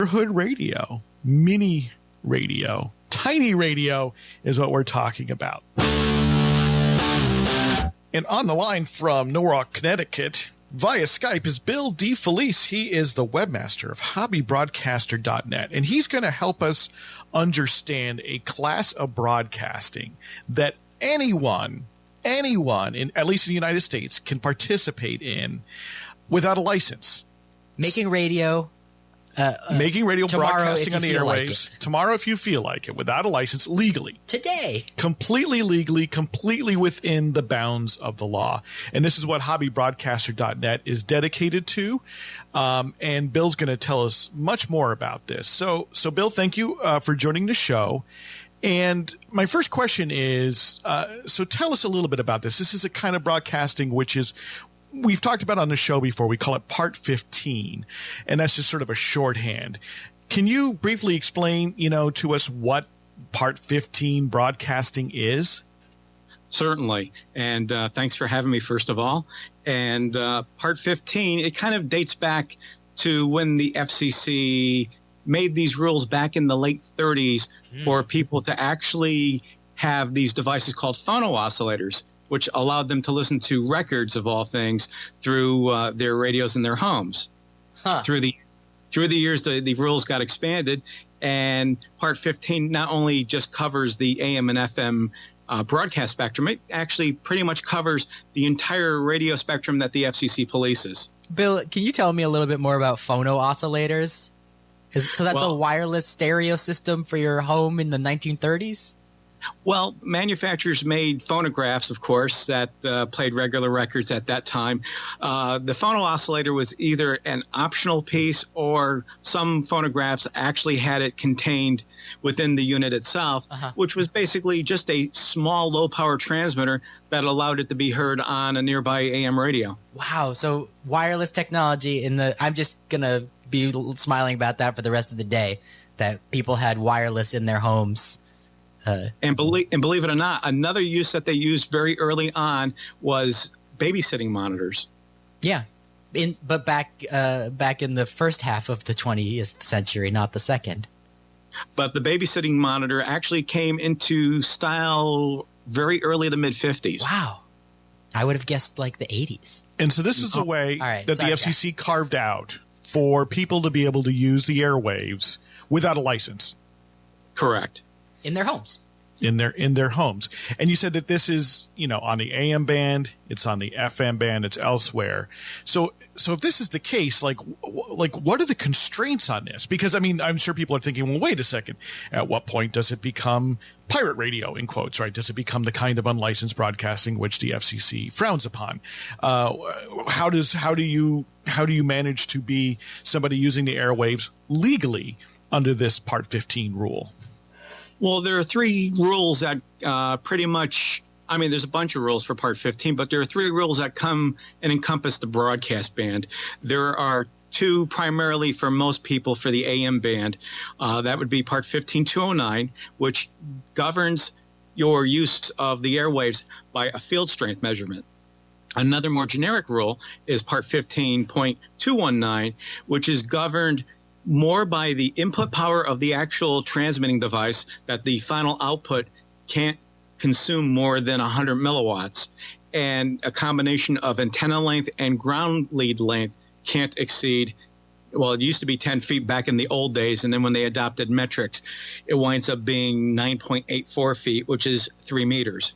neighborhood radio, mini radio, tiny radio is what we're talking about. And on the line from Norwalk, Connecticut, via Skype is Bill DeFelice. He is the webmaster of hobbybroadcaster.net, and he's going to help us understand a class of broadcasting that anyone, at least in the United States, can participate in without a license. Making radio broadcasting on the airwaves. Like tomorrow, if you feel like it, without a license, legally. Today. Completely legally, completely within the bounds of the law. And this is what hobbybroadcaster.net is dedicated to. And Bill's going to tell us much more about this. So Bill, thank you for joining the show. And my first question is, so tell us a little bit about this. This is a kind of broadcasting which is, we've talked about on the show before. We call it Part 15, and that's just sort of a shorthand. Can you briefly explain, to us what Part 15 broadcasting is? Certainly, and thanks for having me, first of all. And Part 15, it kind of dates back to when the FCC made these rules back in the late 30s for people to actually have these devices called phono oscillators, which allowed them to listen to records of all things through their radios in their homes. Through the years, the rules got expanded, and Part 15 not only just covers the AM and FM broadcast spectrum, it actually pretty much covers the entire radio spectrum that the FCC polices. Bill, can you tell me a little bit more about phono oscillators? So that's a wireless stereo system for your home in the 1930s? Well, manufacturers made phonographs, of course, that played regular records at that time. The phono oscillator was either an optional piece, or some phonographs actually had it contained within the unit itself, which was basically just a small low-power transmitter that allowed it to be heard on a nearby AM radio. Wow, so wireless technology I'm just going to be smiling about that for the rest of the day, that people had wireless in their homes. And believe it or not, another use that they used very early on was babysitting monitors. Yeah, but back in the first half of the 20th century, not the second. But the babysitting monitor actually came into style very early to mid-50s. Wow. I would have guessed like the 80s. And so this is a way that the FCC carved out for people to be able to use the airwaves without a license. Correct. In their homes. In their homes. And you said that this is, on the AM band, it's on the FM band, it's elsewhere. So if this is the case, like what are the constraints on this? Because, I'm sure people are thinking, well, wait a second. At what point does it become pirate radio, in quotes, right? Does it become the kind of unlicensed broadcasting which the FCC frowns upon? How do you manage to be somebody using the airwaves legally under this Part 15 rule? Well, there are three rules that pretty much – there's a bunch of rules for Part 15, but there are three rules that come and encompass the broadcast band. There are two primarily for most people for the AM band. That would be Part 15.209, which governs your use of the airwaves by a field strength measurement. Another more generic rule is Part 15.219, which is governed – more by the input power of the actual transmitting device, that the final output can't consume more than 100 milliwatts, and a combination of antenna length and ground lead length can't exceed, well, it used to be 10 feet back in the old days, and then when they adopted metrics, it winds up being 9.84 feet, which is 3 meters.